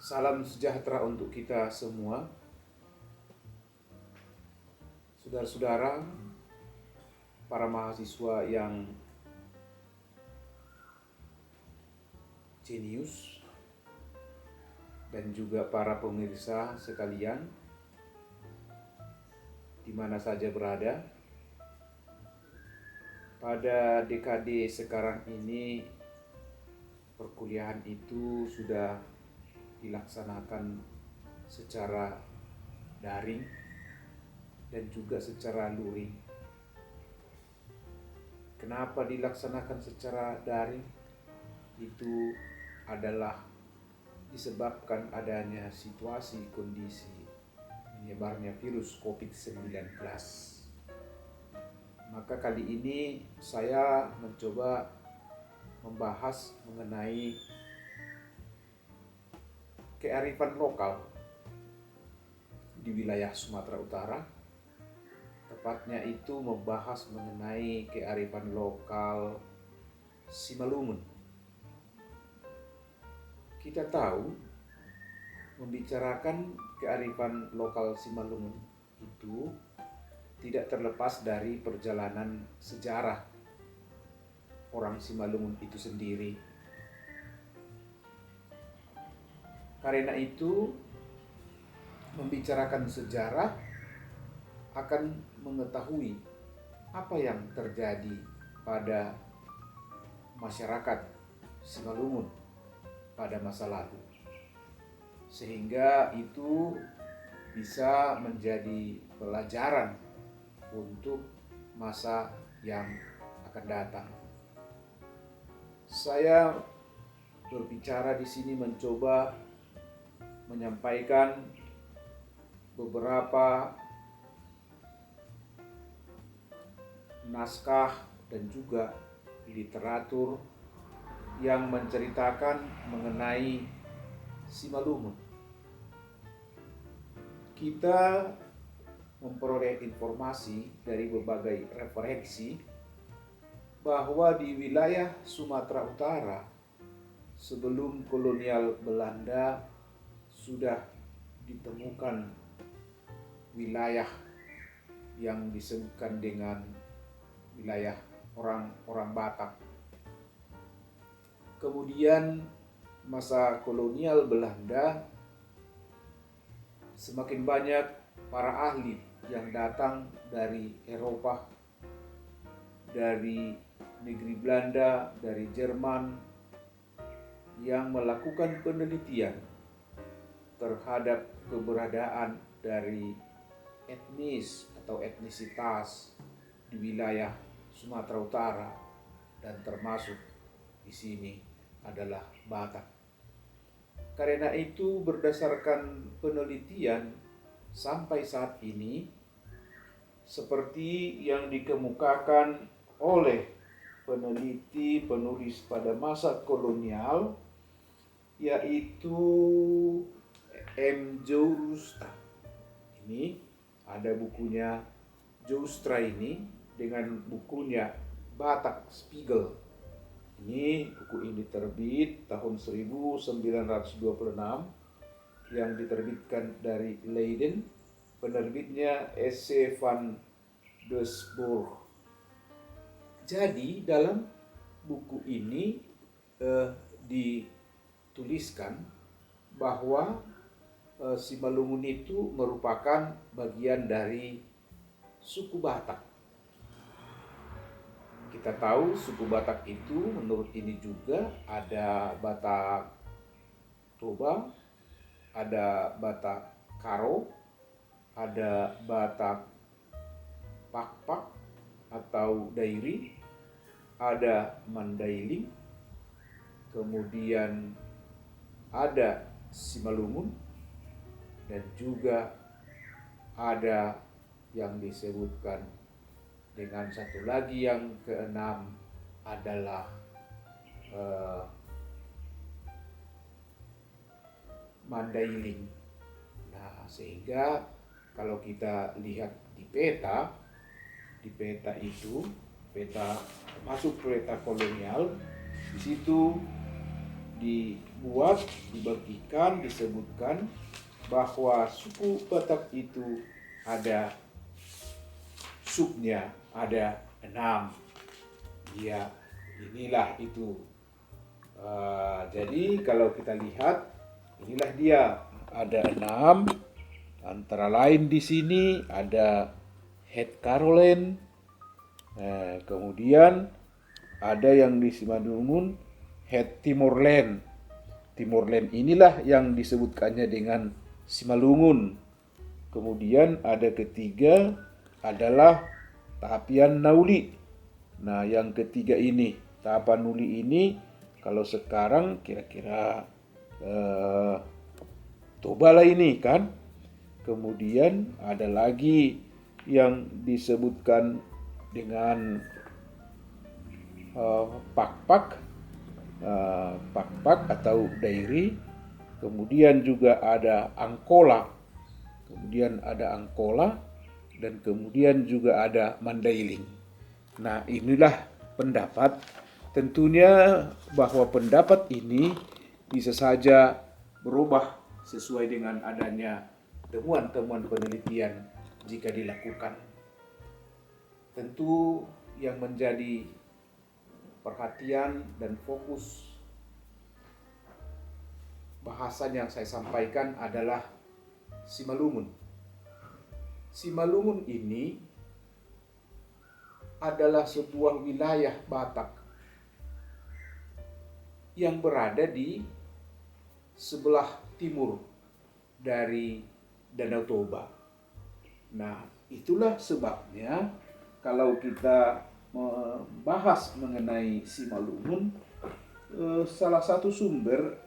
Salam sejahtera untuk kita semua. Saudara-saudara, para mahasiswa yang jenius dan juga para pemirsa sekalian di mana saja berada. Pada dekade sekarang ini perkuliahan itu sudah dilaksanakan secara daring dan juga secara luring. Kenapa dilaksanakan secara daring? Itu adalah disebabkan adanya situasi kondisi menyebarnya virus COVID-19. Maka kali ini saya mencoba membahas mengenai kearifan lokal di wilayah Sumatera Utara. Tepatnya itu membahas mengenai kearifan lokal Simalungun. Kita tahu membicarakan kearifan lokal Simalungun itu tidak terlepas dari perjalanan sejarah orang Simalungun itu sendiri. Karena itu, membicarakan sejarah akan mengetahui apa yang terjadi pada masyarakat Simalungun pada masa lalu. Sehingga itu bisa menjadi pelajaran untuk masa yang akan datang. Saya berbicara di sini mencoba menyampaikan beberapa naskah dan juga literatur yang menceritakan mengenai Simalungun. Kita memperoleh informasi dari berbagai referensi bahwa di wilayah Sumatera Utara sebelum kolonial Belanda sudah ditemukan wilayah yang disebutkan dengan wilayah orang Batak. Kemudian masa kolonial Belanda semakin banyak para ahli yang datang dari Eropa, dari negeri Belanda, dari Jerman, yang melakukan penelitian terhadap keberadaan dari etnis atau etnisitas di wilayah Sumatera Utara, dan termasuk di sini adalah Batak. Karena itu, berdasarkan penelitian sampai saat ini, seperti yang dikemukakan oleh peneliti penulis pada masa kolonial, yaitu M. Joustra. Ini ada bukunya Joustra ini dengan bukunya Batak Spiegel. Ini buku ini terbit tahun 1926 yang diterbitkan dari Leiden. Penerbitnya S.C. van Doesburg. Jadi dalam buku ini dituliskan bahwa Simalungun itu merupakan bagian dari suku Batak. Kita tahu suku Batak itu menurut ini juga ada Batak Toba, ada Batak Karo, ada Batak Pakpak atau Dairi, ada Mandailing, kemudian ada Simalungun, dan juga ada yang disebutkan dengan satu lagi yang keenam adalah Mandailing. Nah, sehingga kalau kita lihat di peta itu, peta termasuk peta kolonial, di situ dibuat, dibagikan, disebutkan bahwa suku Batak itu ada subnya, ada 6. Ya, inilah itu. Jadi kalau kita lihat, inilah dia, ada 6. Antara lain di sini ada Het Carolen, kemudian ada yang di Simalungun Het Timorlen. Timorlen inilah yang disebutkannya dengan Simalungun. Kemudian ada ketiga adalah Tapian Nauli. Nah, yang ketiga ini, Tapian Nauli ini, kalau sekarang kira-kira Tobala ini kan. Kemudian ada lagi yang disebutkan dengan Pakpak, Pakpak atau Dairi. Kemudian juga ada Angkola. Dan kemudian juga ada Mandailing. Nah, inilah pendapat. Tentunya bahwa pendapat ini bisa saja berubah sesuai dengan adanya temuan-temuan penelitian jika dilakukan. Tentu yang menjadi perhatian dan fokus bahasan yang saya sampaikan adalah Simalungun. Simalungun ini adalah sebuah wilayah Batak yang berada di sebelah timur dari Danau Toba. Nah, itulah sebabnya kalau kita membahas mengenai Simalungun, salah satu sumber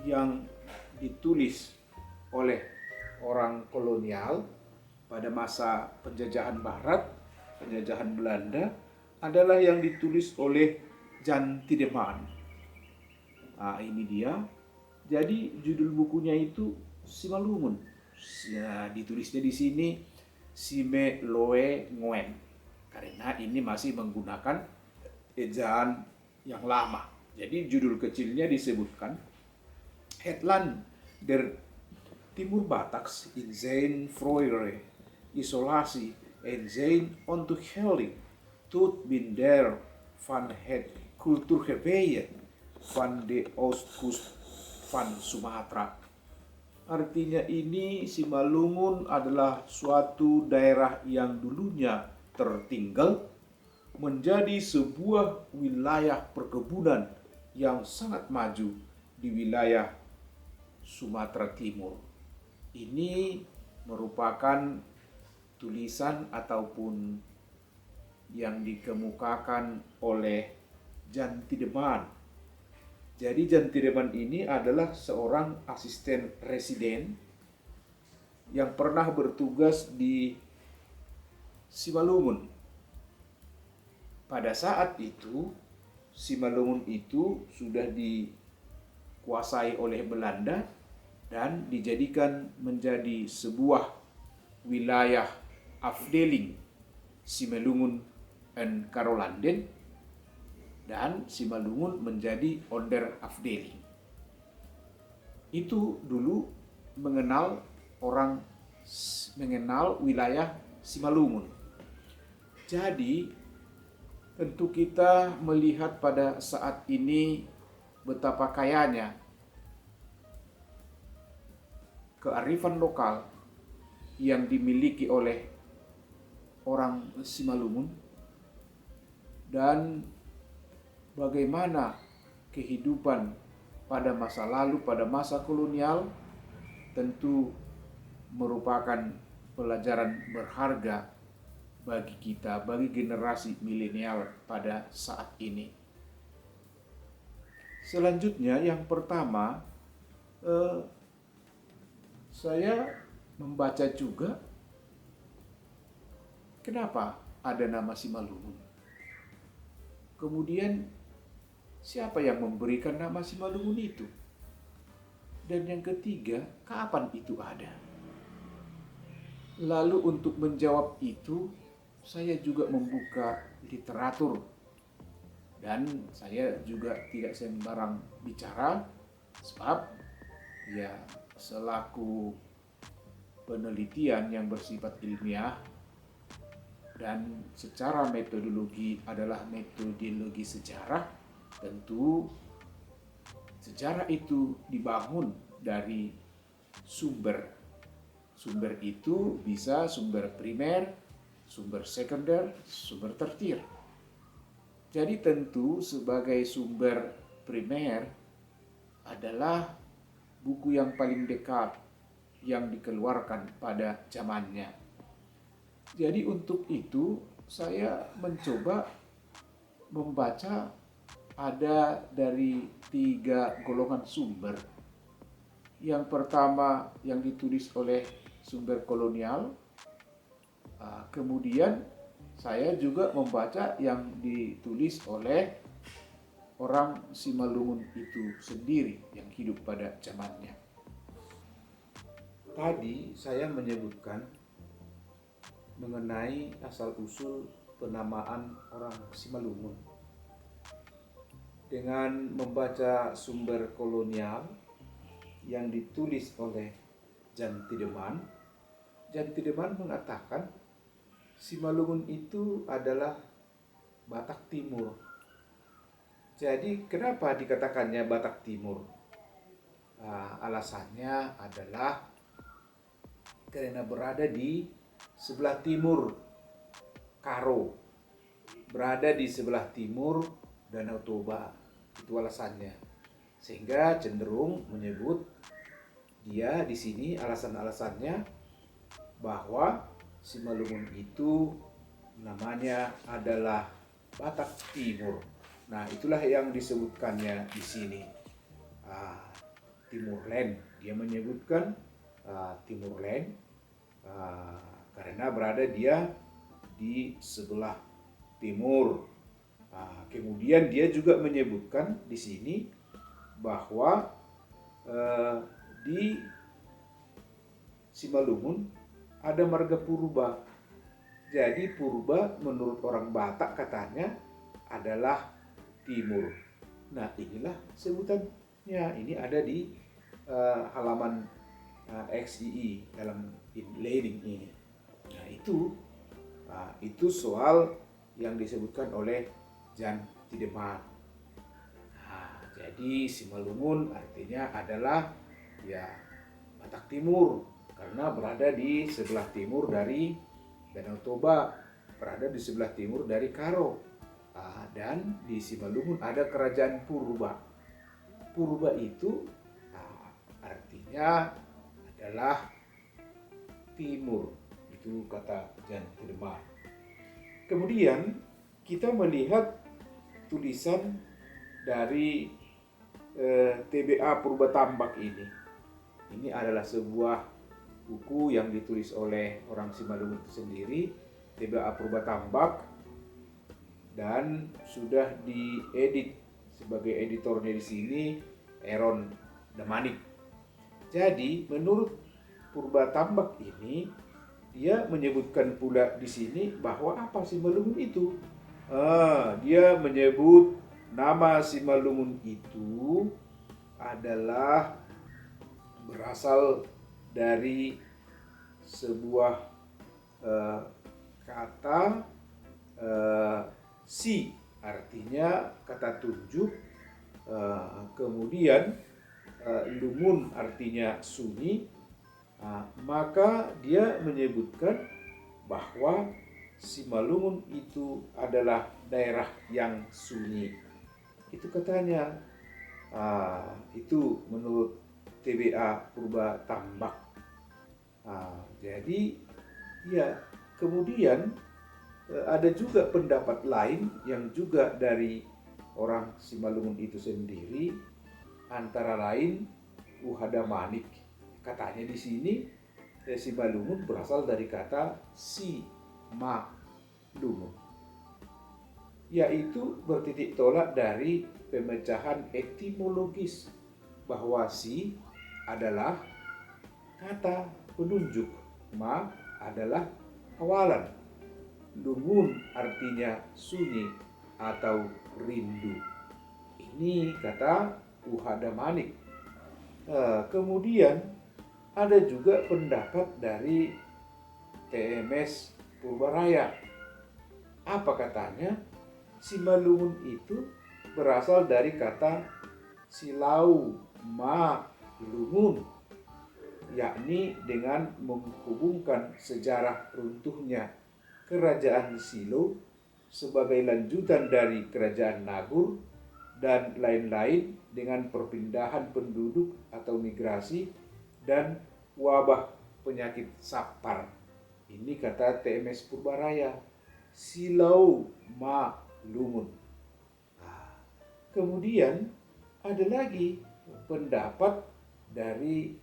yang ditulis oleh orang kolonial pada masa penjajahan Barat, penjajahan Belanda, adalah yang ditulis oleh Jan Tiedeman. Nah, ini dia. Jadi judul bukunya itu Simalungun. Ya, ditulisnya di sini Sime Loe Ngoen, karena ini masih menggunakan ejaan yang lama. Jadi judul kecilnya disebutkan Het Land der Timur Bataks in zijn vroegere isolatie en zijn ontwikkeling tot minder van het cultuurgebied van de oostkust van Sumatera. Artinya ini Simalungun adalah suatu daerah yang dulunya tertinggal menjadi sebuah wilayah perkebunan yang sangat maju di wilayah Sumatera Timur. Ini merupakan tulisan ataupun yang dikemukakan oleh Jan Tiedeman. Jadi Jan Tiedeman ini adalah seorang asisten residen yang pernah bertugas di Simalungun. Pada saat itu, Simalungun itu sudah dikuasai oleh Belanda dan dijadikan menjadi sebuah wilayah afdeling Simalungun en Karolanden, dan Simalungun menjadi onder afdeling. Itu dulu mengenal wilayah Simalungun. Jadi tentu kita melihat pada saat ini betapa kayanya kearifan lokal yang dimiliki oleh orang Simalungun dan bagaimana kehidupan pada masa lalu, pada masa kolonial, tentu merupakan pelajaran berharga bagi kita, bagi generasi milenial pada saat ini. Selanjutnya, yang pertama, saya membaca juga kenapa ada nama Simalungun. Kemudian siapa yang memberikan nama Simalungun itu? Dan yang ketiga, kapan itu ada? Lalu untuk menjawab itu, saya juga membuka literatur. Dan saya juga tidak sembarang bicara, Sebab ya selaku penelitian yang bersifat ilmiah dan secara metodologi adalah metodologi sejarah, tentu sejarah itu dibangun dari sumber. Sumber itu bisa sumber primer, sumber sekunder, sumber tertier. Jadi tentu sebagai sumber primer adalah buku yang paling dekat yang dikeluarkan pada zamannya. Jadi untuk itu saya mencoba membaca ada dari 3 golongan sumber. Yang pertama yang ditulis oleh sumber kolonial, kemudian saya juga membaca yang ditulis oleh orang Simalungun itu sendiri yang hidup pada zamannya. Tadi saya menyebutkan mengenai asal-usul penamaan orang Simalungun. Dengan membaca sumber kolonial yang ditulis oleh Jan Tiedeman mengatakan Simalungun itu adalah Batak Timur. Jadi kenapa dikatakannya Batak Timur? Alasannya adalah karena berada di sebelah timur Karo, berada di sebelah timur Danau Toba. Itu alasannya. Sehingga cenderung menyebut dia di sini alasan-alasannya bahwa Simalungun itu namanya adalah Batak Timur. Nah, itulah yang disebutkannya di sini. Timurland. Dia menyebutkan Timurland karena berada dia di sebelah timur. Kemudian dia juga menyebutkan di sini bahwa di Simalungun ada marga purba. Jadi purba menurut orang Batak katanya adalah timur. Nah, inilah sebutannya. Ini ada di halaman XII dalam inlaying ini. Nah, itu soal yang disebutkan oleh Jan Tiedeman. Jadi Simalungun artinya adalah ya Batak Timur karena berada di sebelah timur dari Danau Toba, berada di sebelah timur dari Karo. Dan di Simalungun ada kerajaan purba. Purba itu artinya adalah timur. Itu kata Jan Tiedeman. Kemudian kita melihat tulisan dari TBA Purba Tambak ini. Ini adalah sebuah buku yang ditulis oleh orang Simalungun itu sendiri, TBA Purba Tambak, dan sudah diedit sebagai editornya di sini Aaron Damanik. Jadi menurut Purba Tambak ini dia menyebutkan pula di sini bahwa apa Simalungun itu? Dia menyebut nama Simalungun itu adalah berasal dari sebuah kata si, artinya kata tunjuk, kemudian lungun artinya sunyi, maka dia menyebutkan bahwa Simalungun itu adalah daerah yang sunyi. Itu katanya. Itu menurut TBA Purba Tambak. Jadi ya kemudian ada juga pendapat lain yang juga dari orang Simalungun itu sendiri, antara lain Uhada Manik. Katanya di sini Simalungun berasal dari kata si ma lungun, yaitu bertitik tolak dari pemecahan etimologis bahwa si adalah kata penunjuk, ma adalah awalan, lungun artinya sunyi atau rindu. Ini kata Uhada Manik. Kemudian ada juga pendapat dari TMS Purbaraya. Apa katanya? Simalungun itu berasal dari kata silau ma lungun, yakni dengan menghubungkan sejarah runtuhnya kerajaan Silo sebagai lanjutan dari kerajaan Nagur dan lain-lain dengan perpindahan penduduk atau migrasi dan wabah penyakit sapar. Ini kata TMS Purbaraya, silau ma lungun. Nah, kemudian ada lagi pendapat dari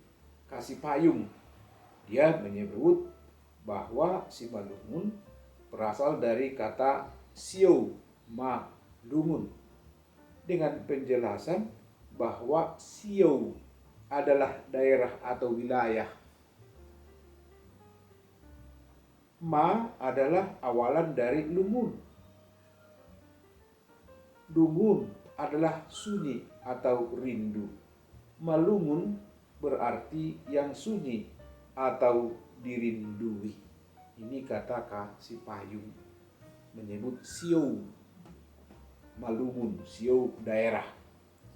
Kasipayung. Dia menyebut bahwa Simalungun berasal dari kata siau ma lungun, dengan penjelasan bahwa siau adalah daerah atau wilayah, ma adalah awalan dari lungun, lungun adalah sunyi atau rindu, malungun berarti yang sunyi atau dirindui. Ini kata Kasipayung menyebut siau Malungun, siau daerah.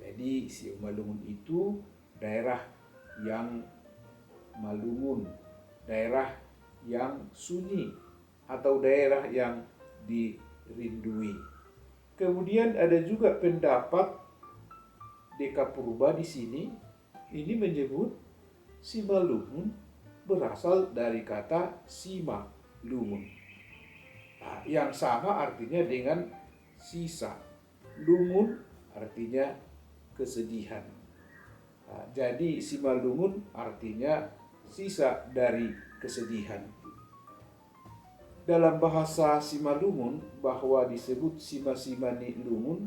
Jadi siau Malungun itu daerah yang malungun, daerah yang sunyi atau daerah yang dirindui. Kemudian ada juga pendapat Dekapurba di sini, ini menyebut Simalungun berasal dari kata sima lungun. Nah, yang sama artinya dengan sisa. Lungun artinya kesedihan. Nah, jadi Simalungun artinya sisa dari kesedihan. Dalam bahasa Simalungun bahwa disebut sima-simani lungun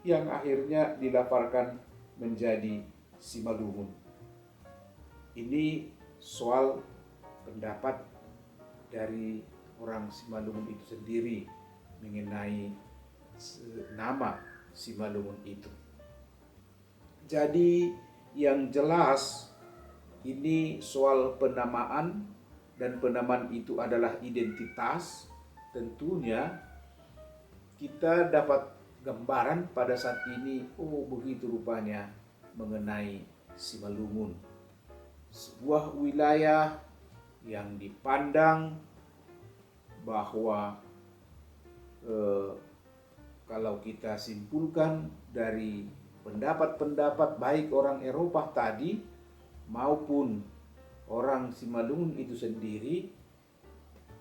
yang akhirnya dilafalkan menjadi Simalungun. Ini soal pendapat dari orang Simalungun itu sendiri mengenai nama Simalungun itu. Jadi yang jelas ini soal penamaan, dan penamaan itu adalah identitas. Tentunya kita dapat gambaran pada saat ini, oh begitu rupanya mengenai Simalungun, sebuah wilayah yang dipandang bahwa kalau kita simpulkan dari pendapat-pendapat baik orang Eropa tadi maupun orang Simalungun itu sendiri,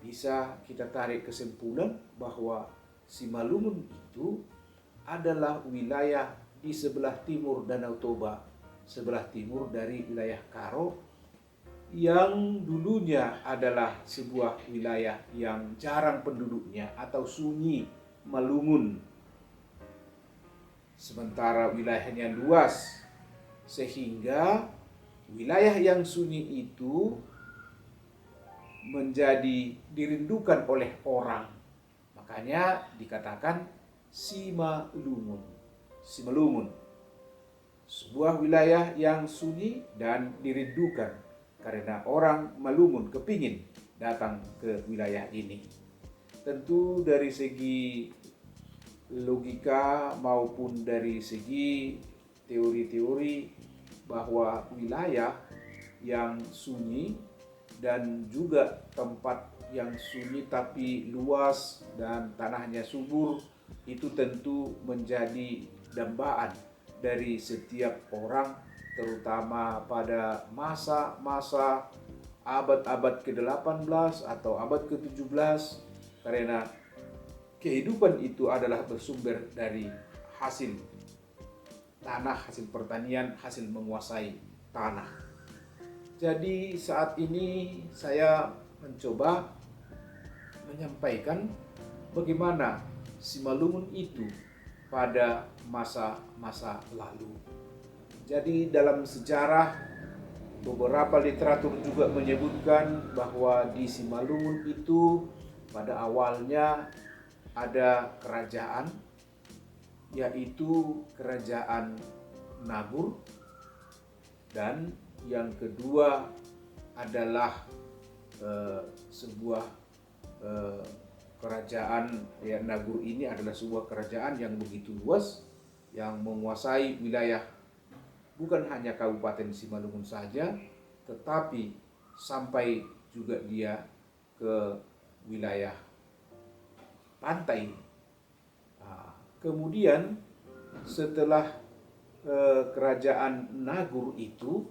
bisa kita tarik kesimpulan bahwa Simalungun itu adalah wilayah di sebelah timur Danau Toba, sebelah timur dari wilayah Karo, yang dulunya adalah sebuah wilayah yang jarang penduduknya atau sunyi malungun, sementara wilayahnya luas, sehingga wilayah yang sunyi itu menjadi dirindukan oleh orang. Makanya dikatakan Simalungun. Simalungun, sebuah wilayah yang sunyi dan dirindukan karena orang Malungun kepingin datang ke wilayah ini. Tentu dari segi logika maupun dari segi teori-teori bahwa wilayah yang sunyi dan juga tempat yang sunyi tapi luas dan tanahnya subur itu tentu menjadi dambaan dari setiap orang, terutama pada masa-masa abad-abad ke-18 atau abad ke-17, karena kehidupan itu adalah bersumber dari hasil tanah, hasil pertanian, hasil menguasai tanah. Jadi saat ini saya mencoba menyampaikan bagaimana Simalungun itu pada masa-masa lalu. Jadi dalam sejarah beberapa literatur juga menyebutkan bahwa di Simalungun itu pada awalnya ada kerajaan, yaitu kerajaan Nagur, Dan yang kedua adalah sebuah kerajaan, ya, Naguru ini adalah sebuah kerajaan yang begitu luas, yang menguasai wilayah bukan hanya Kabupaten Simalungun saja, tetapi sampai juga dia ke wilayah pantai. Kemudian setelah kerajaan Naguru itu,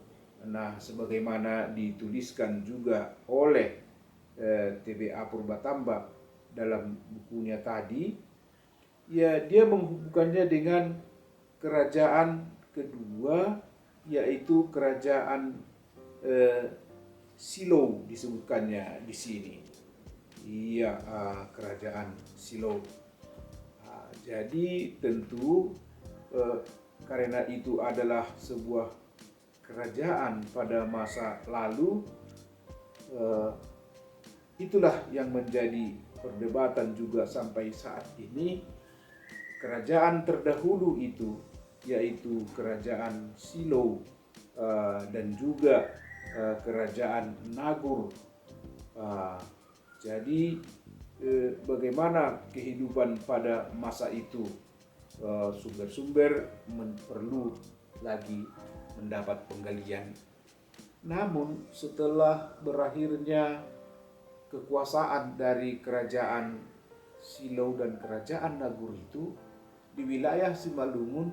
nah sebagaimana dituliskan juga oleh TBA Purbatamba dalam bukunya tadi, ya dia menghubungkannya dengan kerajaan kedua, yaitu kerajaan Silo disebutkannya di sini. Iya, kerajaan Silo. Jadi tentu karena itu adalah sebuah kerajaan pada masa lalu, itulah yang menjadi perdebatan juga sampai saat ini. Kerajaan terdahulu itu yaitu kerajaan Silo dan juga kerajaan Naguru. Jadi bagaimana kehidupan pada masa itu, sumber-sumber perlu lagi mendapat penggalian. Namun setelah berakhirnya kekuasaan dari kerajaan Silo dan kerajaan Naguru itu, di wilayah Simalungun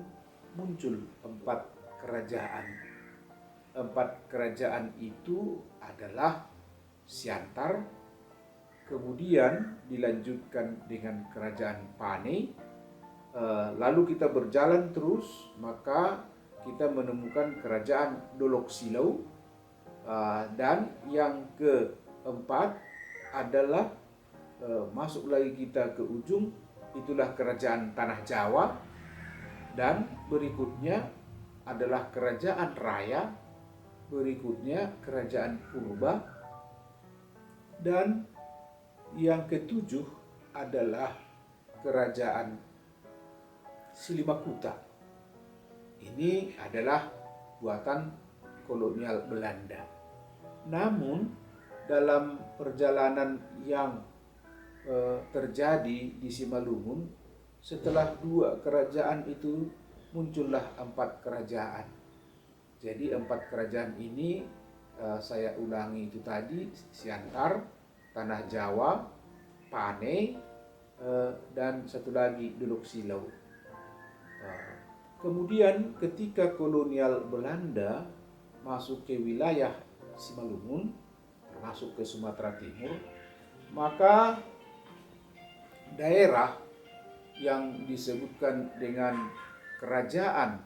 muncul 4 kerajaan. 4 kerajaan itu adalah Siantar, kemudian dilanjutkan dengan kerajaan Panai. Lalu kita berjalan terus, maka kita menemukan kerajaan Dolok Silo, dan yang keempat adalah masuk lagi kita ke ujung, itulah kerajaan Tanah Jawa, dan berikutnya adalah kerajaan Raya, berikutnya kerajaan Purba, dan yang ketujuh adalah kerajaan Silimakuta. Ini adalah buatan kolonial Belanda. Namun dalam perjalanan yang terjadi di Simalungun, setelah 2 kerajaan itu muncullah 4 kerajaan. Jadi 4 kerajaan ini saya ulangi itu tadi: Siantar, Tanah Jawa, Panai, dan satu lagi Dolok Silo. Kemudian ketika kolonial Belanda masuk ke wilayah Simalungun, termasuk ke Sumatera Timur, maka daerah yang disebutkan dengan kerajaan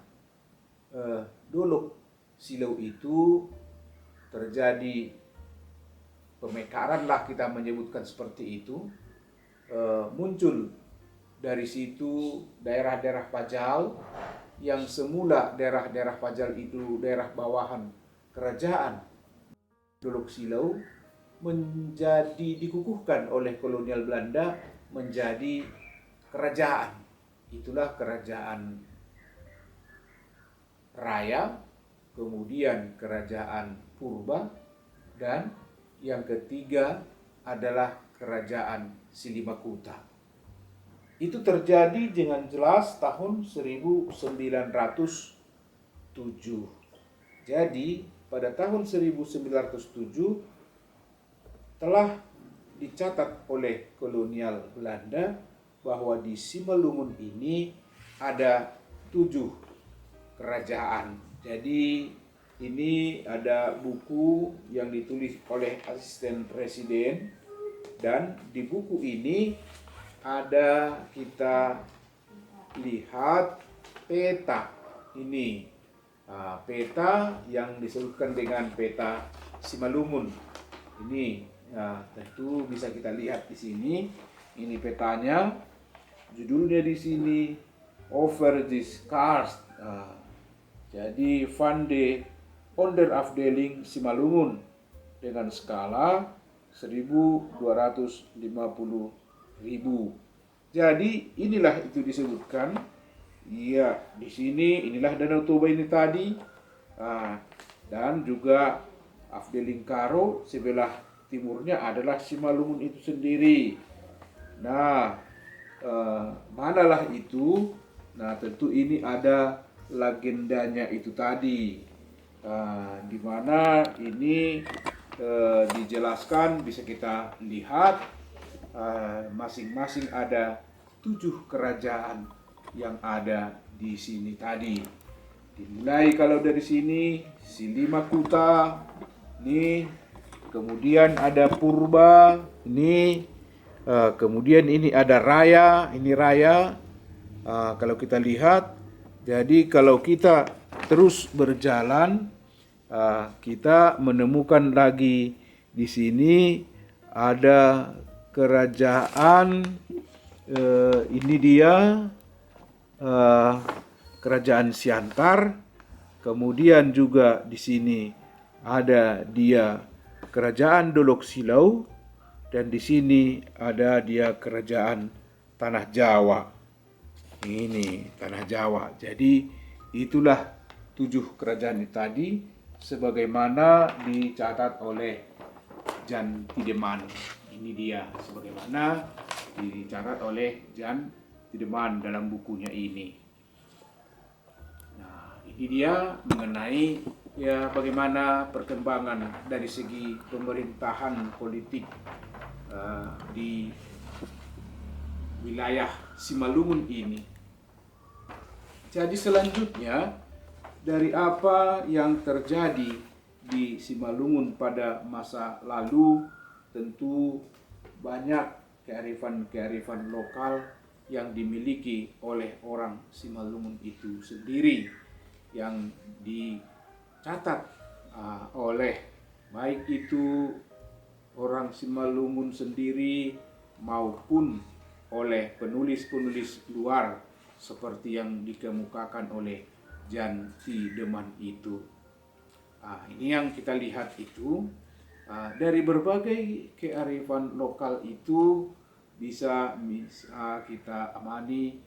Dolok Silo itu terjadi pemekaran lah, kita menyebutkan seperti itu. Muncul dari situ daerah-daerah Pajal, yang semula daerah-daerah Pajal itu daerah bawahan kerajaan Dolok Silo, menjadi dikukuhkan oleh kolonial Belanda menjadi kerajaan. Itulah kerajaan Raya, kemudian kerajaan Purba, dan yang ketiga adalah kerajaan Silimakuta. Itu terjadi dengan jelas tahun 1907. Jadi pada tahun 1907 telah dicatat oleh kolonial Belanda bahwa di Simalungun ini ada 7 kerajaan. Jadi ini ada buku yang ditulis oleh asisten presiden, dan di buku ini ada kita lihat peta ini, peta yang disebutkan dengan peta Simalungun ini. Tentu bisa kita lihat di sini. Ini petanya, judulnya di sini Over the Scars. Jadi Van de Onderafdeling Simalungun dengan skala 1250.000. Jadi inilah itu disebutkan. Iya, di sini inilah Danau Toba ini tadi. dan juga Afdelingkaro sebelah timurnya adalah Simalungun itu sendiri. Nah, manalah itu? Nah, tentu ini ada legendanya itu tadi, di mana ini dijelaskan, bisa kita lihat masing-masing ada 7 kerajaan yang ada di sini tadi. Dimulai kalau dari sini Silimakuta, nih, kemudian ada Purba, ini, kemudian ini ada Raya, ini Raya. Kalau kita lihat, jadi kalau kita terus berjalan, kita menemukan lagi di sini ada kerajaan, ini dia kerajaan Siantar. Kemudian juga di sini ada dia kerajaan Dolok Silau, dan di sini ada dia kerajaan Tanah Jawa. Ini Tanah Jawa. Jadi itulah 7 kerajaan tadi sebagaimana dicatat oleh Jan Tiedemann. Ini dia sebagaimana dicatat oleh Jan Tiedemann dalam bukunya ini. Nah, ini dia mengenai ya bagaimana perkembangan dari segi pemerintahan politik di wilayah Simalungun ini. Jadi selanjutnya, dari apa yang terjadi di Simalungun pada masa lalu, tentu banyak kearifan-kearifan lokal yang dimiliki oleh orang Simalungun itu sendiri, yang dicatat oleh baik itu orang Simalungun sendiri maupun oleh penulis-penulis luar seperti yang dikemukakan oleh Jan Tiedemann itu. Ini yang kita lihat itu, dari berbagai kearifan lokal itu bisa kita amani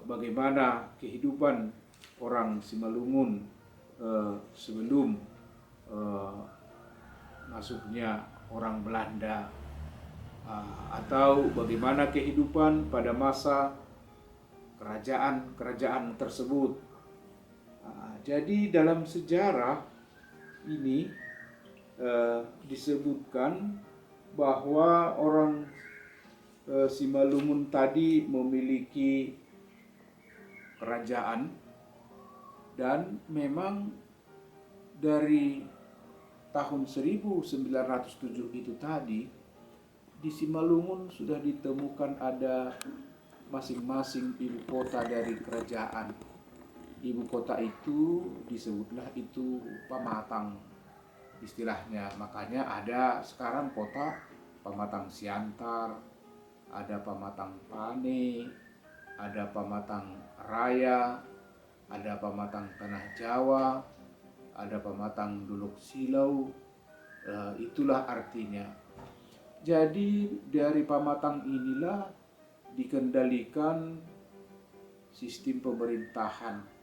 bagaimana kehidupan orang Simalungun sebelum masuknya orang Belanda, atau bagaimana kehidupan pada masa kerajaan-kerajaan tersebut. Jadi dalam sejarah ini disebutkan bahwa orang Simalungun tadi memiliki kerajaan, dan memang dari tahun 1907 itu tadi di Simalungun sudah ditemukan ada masing-masing ibu kota dari kerajaan. Ibu kota itu disebutlah itu Pamatang istilahnya. Makanya ada sekarang kota Pamatang Siantar, ada Pamatang Pane, ada Pamatang Raya, ada Pamatang Tanah Jawa, ada Pamatang Dolok Silau. Itulah artinya. Jadi dari Pamatang inilah dikendalikan sistem pemerintahan.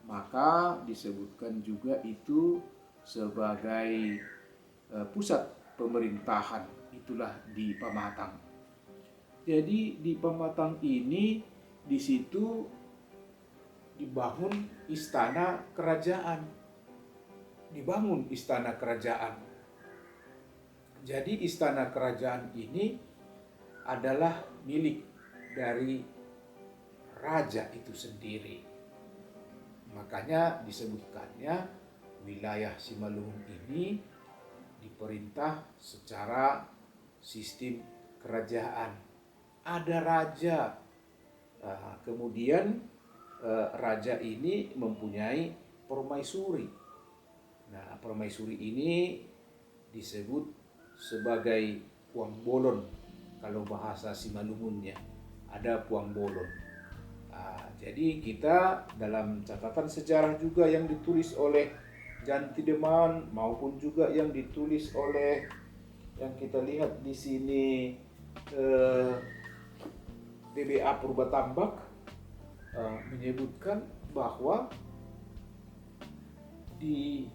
Maka disebutkan juga itu sebagai pusat pemerintahan. Itulah di Pamatang. Jadi di Pamatang ini, di situ dibangun istana kerajaan. Dibangun istana kerajaan. Jadi istana kerajaan ini adalah milik dari raja itu sendiri. Makanya disebutkannya wilayah Simalungun ini diperintah secara sistem kerajaan. Ada raja, kemudian raja ini mempunyai permaisuri. Nah, permaisuri ini disebut sebagai Puang Bolon. Kalau bahasa Simalungunnya ada Puang Bolon. Jadi kita dalam catatan sejarah juga yang ditulis oleh Jan Tiedemann maupun juga yang ditulis oleh yang kita lihat di sini DBA Purbatambak menyebutkan bahwa di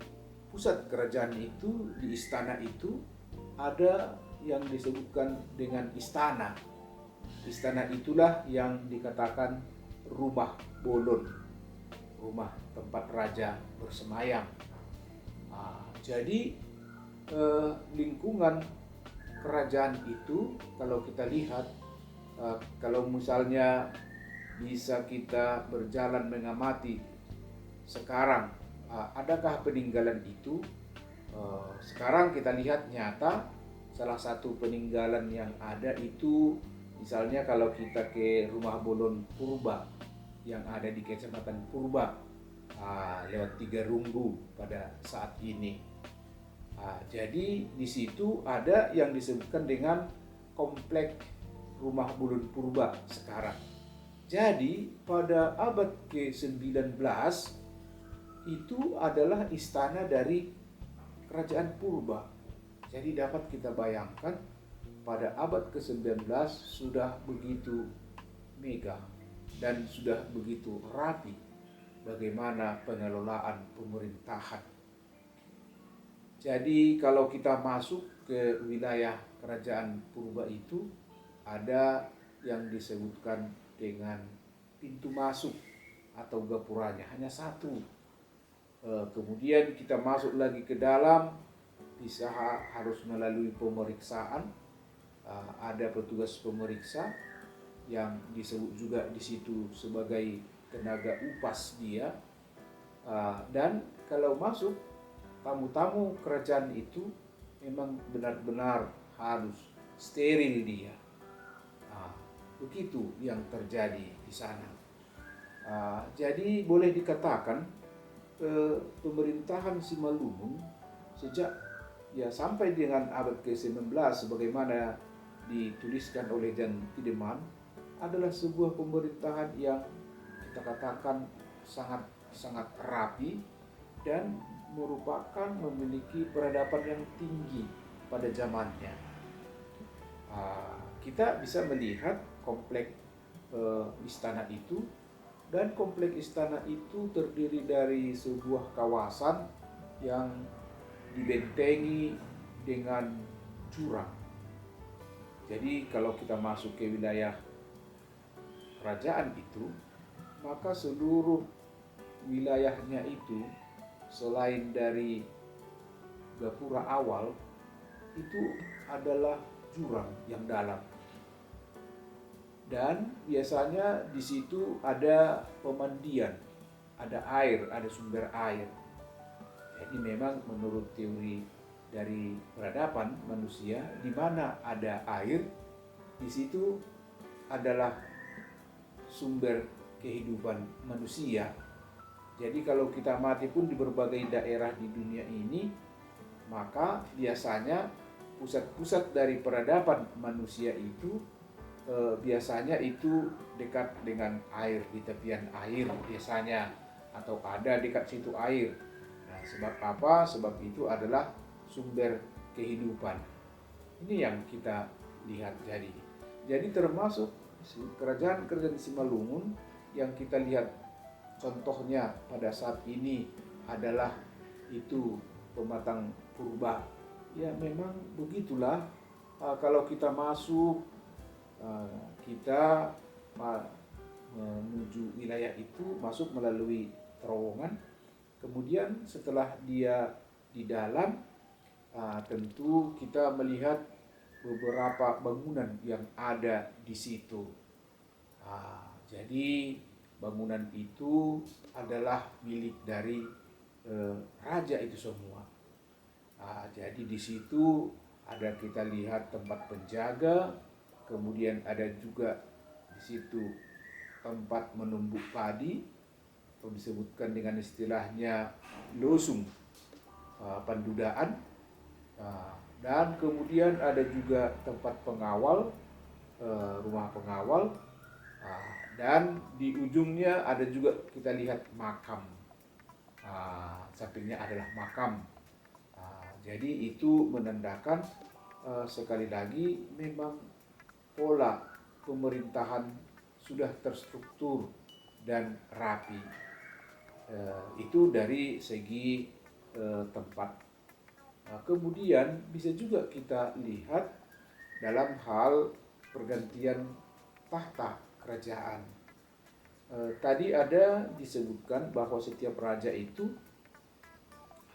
pusat kerajaan itu, di istana itu, ada yang disebutkan dengan istana. Istana itulah yang dikatakan rumah Bolon, rumah tempat raja bersemayam. Jadi lingkungan kerajaan itu, kalau kita lihat, kalau misalnya bisa kita berjalan mengamati sekarang, adakah peninggalan itu? Sekarang kita lihat nyata salah satu peninggalan yang ada itu, misalnya kalau kita ke rumah Bolon Purba yang ada di Kecamatan Purba, lewat Tiga Runggu pada saat ini. Jadi di situ ada yang disebutkan dengan komplek rumah Bolon Purba sekarang. Jadi pada abad ke-19 itu adalah istana dari kerajaan Purba. Jadi dapat kita bayangkan pada abad ke-19 sudah begitu megah dan sudah begitu rapi bagaimana pengelolaan pemerintahan. Jadi kalau kita masuk ke wilayah kerajaan Purba itu, ada yang disebutkan dengan pintu masuk atau gapuranya hanya satu. Kemudian kita masuk lagi ke dalam, bisa harus melalui pemeriksaan. Ada petugas pemeriksa yang disebut juga di situ sebagai tenaga upas dia. Dan kalau masuk, tamu-tamu kerajaan itu memang benar-benar harus steril dia. Begitu yang terjadi di sana. Jadi boleh dikatakan pemerintahan Simalungun sejak sampai dengan abad ke-19 sebagaimana dituliskan oleh Jan Tiedemann adalah sebuah pemerintahan yang kita katakan sangat rapi dan merupakan memiliki peradaban yang tinggi pada zamannya. Kita bisa melihat komplek istana itu, dan komplek istana itu terdiri dari sebuah kawasan yang dibentengi dengan jurang. Jadi kalau kita masuk ke wilayah kerajaan itu, maka seluruh wilayahnya itu selain dari gapura awal itu adalah jurang yang dalam. Dan biasanya di situ ada pemandian, ada air, ada sumber air. Jadi memang menurut teori dari peradaban manusia, di mana ada air, di situ adalah sumber kehidupan manusia. Jadi kalau kita mati pun di berbagai daerah di dunia ini, maka biasanya pusat-pusat dari peradaban manusia itu biasanya itu dekat dengan air, di tepian air biasanya, atau ada dekat situ air. Nah, sebab apa? Sebab itu adalah sumber kehidupan. Ini yang kita lihat. Jadi termasuk kerajaan-kerajaan Simalungun yang kita lihat contohnya pada saat ini adalah itu Pematang Purba. Ya memang begitulah. Kalau kita masuk, kita menuju wilayah itu masuk melalui terowongan. Kemudian setelah dia di dalam, tentu kita melihat beberapa bangunan yang ada di situ. Jadi bangunan itu adalah milik dari raja itu semua. Jadi di situ ada kita lihat tempat penjaga, kemudian ada juga di situ tempat menumbuk padi, atau disebutkan dengan istilahnya losung, pandudaan. Dan kemudian ada juga tempat pengawal, rumah pengawal, dan di ujungnya ada juga kita lihat makam. Sampingnya adalah makam. Jadi itu menandakan sekali lagi memang pola pemerintahan sudah terstruktur dan rapi. Itu dari segi tempat. Nah, kemudian bisa juga kita lihat dalam hal pergantian tahta kerajaan. Tadi ada disebutkan bahwa setiap raja itu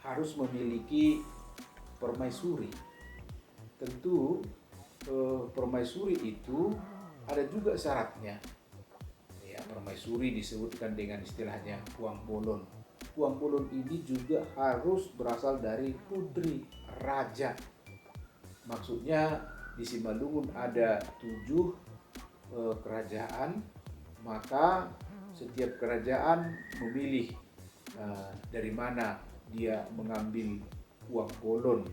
harus memiliki permaisuri. Tentu permaisuri itu ada juga syaratnya. Ya, permaisuri disebutkan dengan istilahnya puang bolon. Puang bolon ini juga harus berasal dari putri raja. Maksudnya di Simalungun ada 7 kerajaan, maka setiap kerajaan memilih dari mana dia mengambil uang bolon.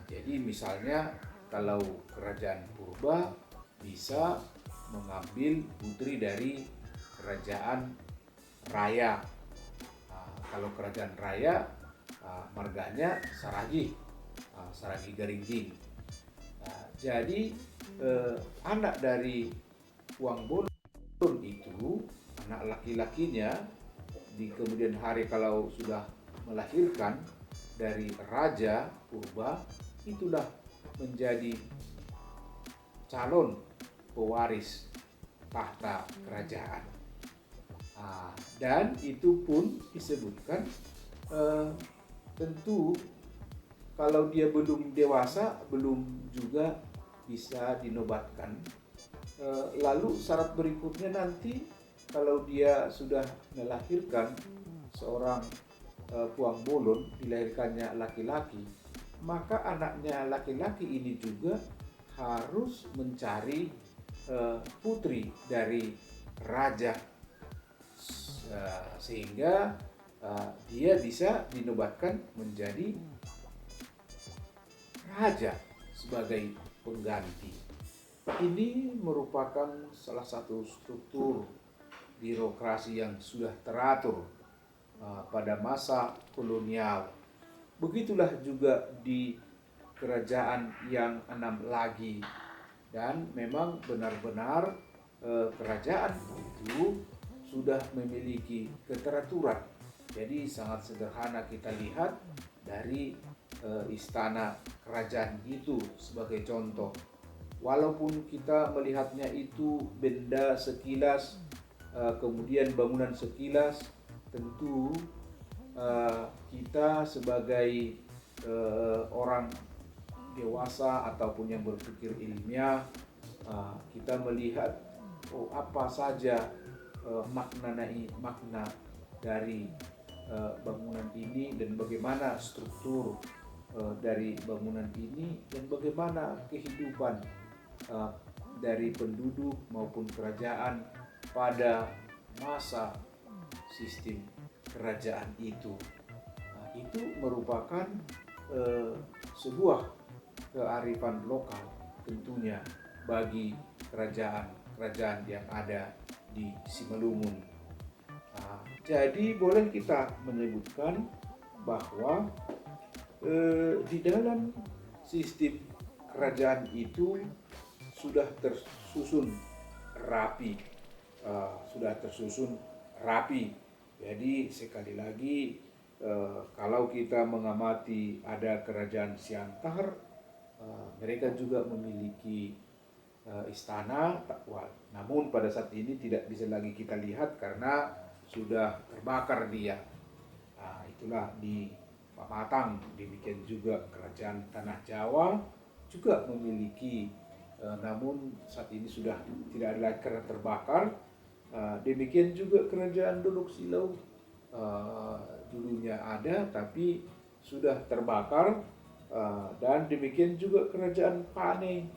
Jadi misalnya kalau kerajaan purba bisa mengambil putri dari kerajaan raya. Kalau kerajaan raya marganya Saragi, Saragi Garingging. Jadi anak dari uang bolon itu, anak laki-lakinya di kemudian hari kalau sudah melahirkan dari raja purba, itulah menjadi calon pewaris tahta kerajaan. Dan itu pun disebutkan tentu kalau dia belum dewasa belum juga bisa dinobatkan. Lalu syarat berikutnya nanti kalau dia sudah melahirkan seorang puang bolon, dilahirkannya laki-laki, maka anaknya laki-laki ini juga harus mencari putri dari raja, sehingga dia bisa dinobatkan menjadi raja sebagai pengganti. Ini merupakan salah satu struktur birokrasi yang sudah teratur pada masa kolonial. Begitulah juga di kerajaan yang 6 lagi, dan memang benar-benar kerajaan itu sudah memiliki keteraturan. Jadi sangat sederhana kita lihat dari istana kerajaan itu sebagai contoh. Walaupun kita melihatnya itu benda sekilas, kemudian bangunan sekilas, tentu kita sebagai orang dewasa ataupun yang berpikir ilmiah, kita melihat apa saja makna dari bangunan ini dan bagaimana struktur dari bangunan ini dan bagaimana kehidupan dari penduduk maupun kerajaan pada masa sistem kerajaan itu. Itu merupakan sebuah kearifan lokal tentunya bagi kerajaan yang ada di Simalungun. Jadi boleh kita menyebutkan bahwa di dalam sistem kerajaan itu sudah tersusun rapi, Jadi sekali lagi kalau kita mengamati ada kerajaan Siantar, mereka juga memiliki istana, namun pada saat ini tidak bisa lagi kita lihat karena sudah terbakar dia. Itulah di Pamatang. Demikian juga kerajaan Tanah Jawa juga memiliki, namun saat ini sudah tidak ada lagi karena terbakar. Demikian juga kerajaan Dolok Silau, dulunya ada tapi sudah terbakar, dan demikian juga kerajaan Pane,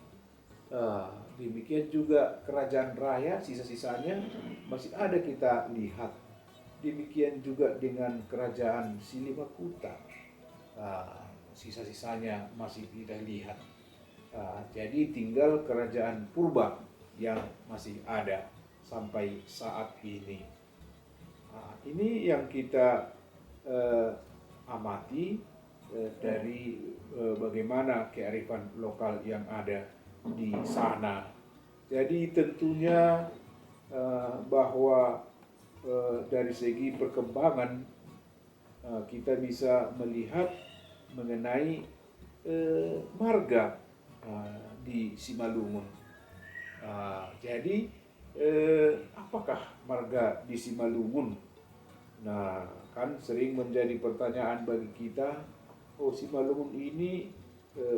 demikian juga kerajaan Raya, sisa-sisanya masih ada kita lihat. Demikian juga dengan kerajaan Silimakuta, sisa-sisanya masih kita lihat. Jadi tinggal kerajaan purba yang masih ada sampai saat ini. Ini yang kita amati dari bagaimana kearifan lokal yang ada di sana. Jadi tentunya bahwa dari segi perkembangan kita bisa melihat mengenai marga di Simalungun. Jadi apakah marga di Simalungun? Nah, kan sering menjadi pertanyaan bagi kita, oh Simalungun ini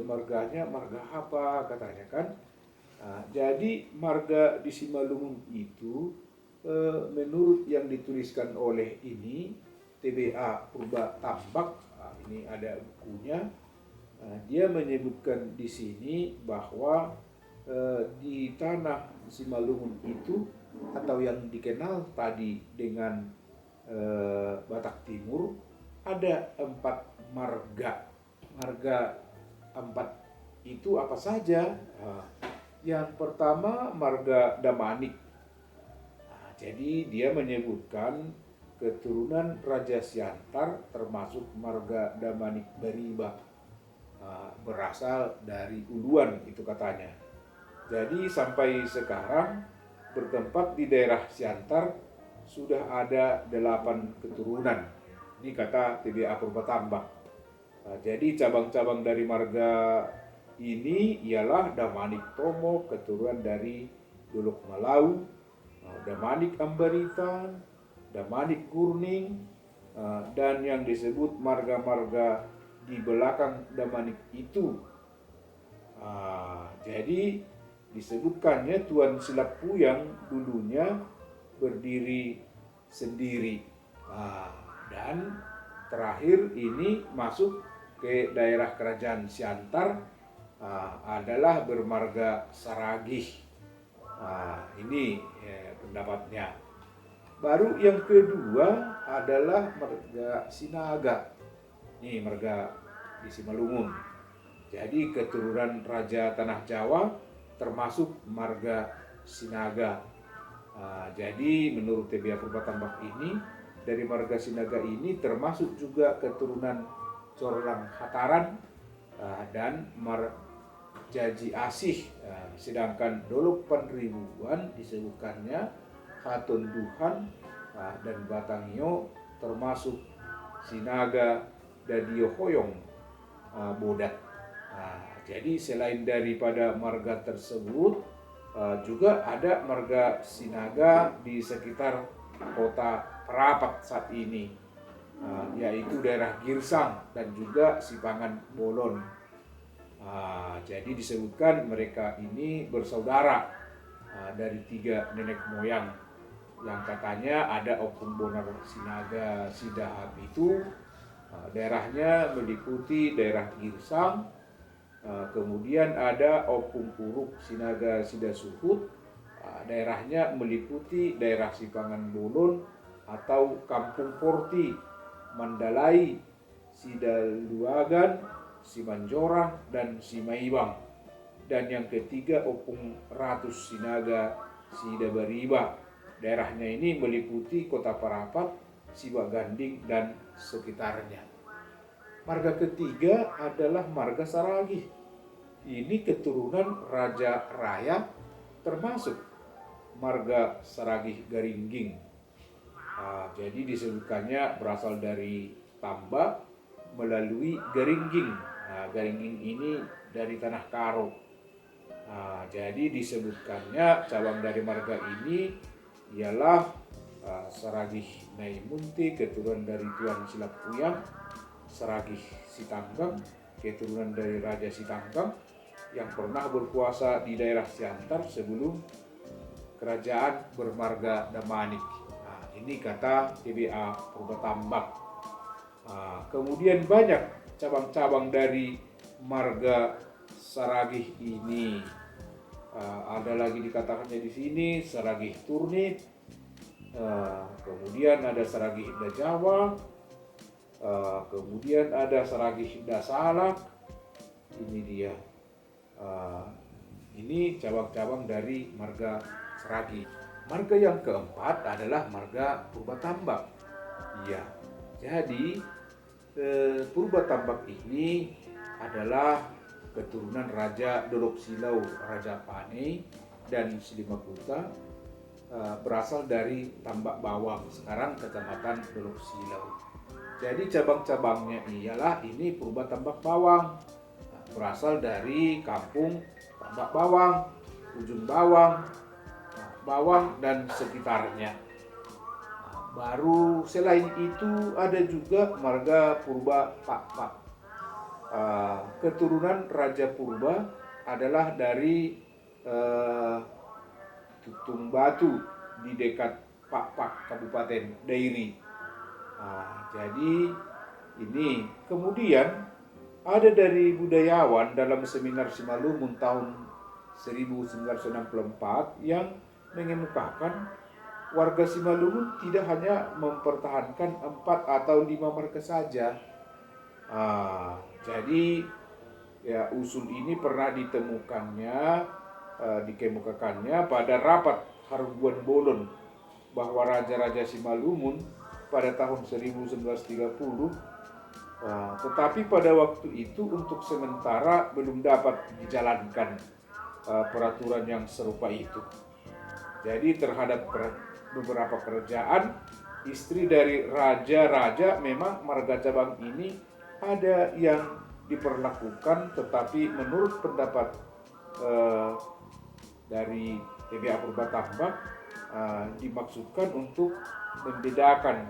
marganya marga apa katanya kan? Jadi marga di Simalungun itu menurut yang dituliskan oleh ini TBA Purba Tambak, ini ada bukunya. Dia menyebutkan di sini bahwa di tanah Simalungun itu atau yang dikenal tadi dengan Batak Timur ada 4 marga. Marga 4 itu apa saja? Yang pertama marga Damanik. Jadi dia menyebutkan keturunan Raja Siantar termasuk marga Damanik Beriba, berasal dari Uluan itu katanya. Jadi sampai sekarang bertempat di daerah Siantar sudah ada 8 keturunan. Ini kata TBA Purba Tambak. Jadi cabang-cabang dari marga ini ialah Damanik Tomo, keturunan dari Dolok Malau, Damanik Ambaritan, Damanik Gurning, dan yang disebut marga-marga di belakang Damanik itu. Jadi disebutkannya Tuan Silappu yang dulunya berdiri sendiri. Dan terakhir ini masuk ke daerah kerajaan Siantar adalah bermarga Saragih. Ini pendapatnya. Baru yang kedua adalah marga Sinaga. Ini marga di Simalungun. Jadi keturunan Raja Tanah Jawa termasuk marga Sinaga. Jadi menurut TBA Purba Tambak ini, dari marga Sinaga ini termasuk juga keturunan Corlang Hataran dan Marjaji Asih. Sedangkan Dolok Panribuan disebutkannya Hatun Duhan dan Batangio termasuk Sinaga Dadio Hoyong Bodat. Jadi selain daripada marga tersebut, juga ada marga Sinaga di sekitar kota Prapat saat ini, yaitu daerah Girsang dan juga Sipangan Bolon. Jadi disebutkan mereka ini bersaudara dari 3 nenek moyang, yang katanya ada Opung Bonar Sinaga Sidahap itu daerahnya meliputi daerah Girsang. Kemudian ada Opung Uruk Sinaga Sidasuhut, daerahnya meliputi daerah Sipangan Bolon atau Kampung Porti, Mandalai, Sidaluagan, Simanjorang, dan Simaibang. Dan yang ketiga Opung Ratus Sinaga Sidabariba, daerahnya ini meliputi kota Parapat, Sibaganding, dan sekitarnya. Marga ketiga adalah marga Saragih. Ini keturunan Raja Raya termasuk marga Saragih Garingging. Jadi disebutkannya berasal dari Tambak melalui Garingging. Garingging ini dari Tanah Karo. Jadi disebutkannya cabang dari marga ini ialah Saragih Naimunti, keturunan dari Tuan Silapuyang, Saragih Sitanggang, keturunan dari Raja Sitanggang yang pernah berkuasa di daerah Siantar sebelum kerajaan bermarga Damanik. Ini kata TBA Purba Tambak. Kemudian banyak cabang-cabang dari marga Saragih ini. Ada lagi dikatakannya di sini Saragih Turnip. Kemudian ada Saragih Dajawa. Kemudian ada Saragih Dasalak. Ini dia. Ini cabang-cabang dari marga Saragih. Marga yang keempat adalah marga Purba Tambak. Iya. Jadi Purba Tambak ini adalah keturunan Raja Dolok Silau, Raja Pane, dan Silimakuta, berasal dari Tambak Bawang, sekarang Kecamatan Dolok Silau. Jadi cabang-cabangnya ialah ini purba tambak bawang. Nah, berasal dari kampung tambak bawang, ujung bawang, nah, bawang dan sekitarnya. Nah, baru selain itu ada juga marga purba Pak. Keturunan Raja Purba adalah dari uh, Tutung Batu di dekat Pak Kabupaten Dairi. Nah, jadi ini kemudian ada dari budayawan dalam seminar Simalungun tahun 1964 yang mengemukakan warga Simalungun tidak hanya mempertahankan 4 atau 5 marga saja. Jadi ya usul ini pernah dikemukakannya pada rapat Harubuan Bolon bahwa Raja-Raja Simalungun pada tahun 1930, tetapi pada waktu itu untuk sementara belum dapat dijalankan peraturan yang serupa itu. Jadi terhadap beberapa kerajaan, istri dari raja-raja memang marga cabang ini ada yang diperlakukan, tetapi menurut pendapat dari TBA Purba Tambak dimaksudkan untuk membedakan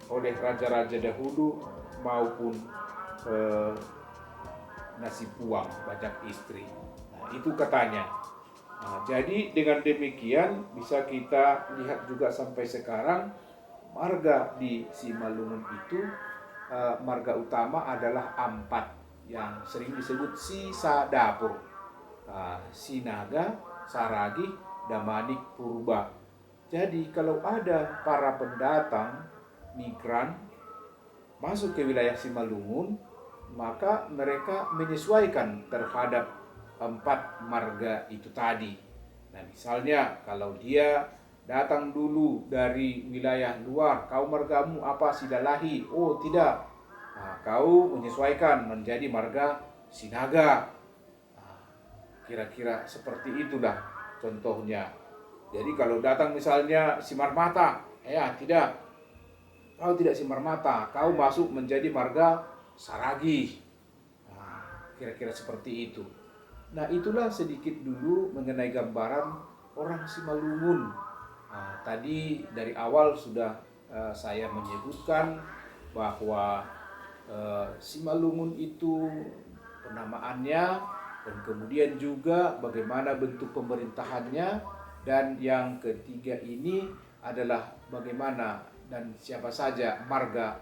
oleh raja-raja dahulu maupun nasib uang bajak istri. Nah, itu katanya. Nah, jadi dengan demikian bisa kita lihat juga sampai sekarang marga di Simalungun itu marga utama adalah Ampat yang sering disebut Sisa Dapur, Sinaga, Saragi, Damanik, Purba. Jadi kalau ada para pendatang migran masuk ke wilayah Simalungun, maka mereka menyesuaikan terhadap 4 marga itu tadi. Nah, misalnya kalau dia datang dulu dari wilayah luar, kau margamu apa? Sidalahi. Oh tidak, nah, kau menyesuaikan menjadi marga Sinaga. Nah, kira-kira seperti itulah contohnya. Jadi kalau datang misalnya Simarmata, ya tidak, kau tidak Simarmata, kau masuk menjadi marga Saragi. Nah, kira-kira seperti itu. Nah, itulah sedikit dulu mengenai gambaran orang Simalungun. Nah, tadi dari awal sudah saya menyebutkan bahwa Simalungun itu penamaannya, dan kemudian juga bagaimana bentuk pemerintahannya, dan yang ketiga ini adalah bagaimana dan siapa saja marga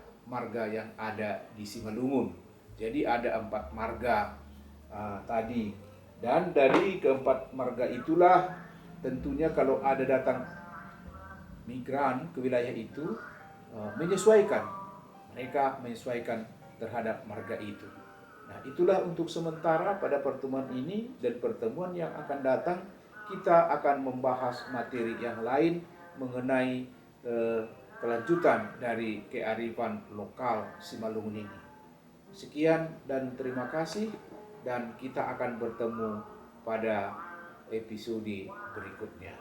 yang ada di Simalungun. Jadi ada 4 marga tadi, dan dari keempat marga itulah tentunya kalau ada datang migran ke wilayah itu, mereka menyesuaikan terhadap marga itu. Nah, itulah untuk sementara pada pertemuan ini, dan pertemuan yang akan datang kita akan membahas materi yang lain mengenai kelanjutan dari kearifan lokal Simalungun ini. Sekian dan terima kasih, dan kita akan bertemu pada episode berikutnya.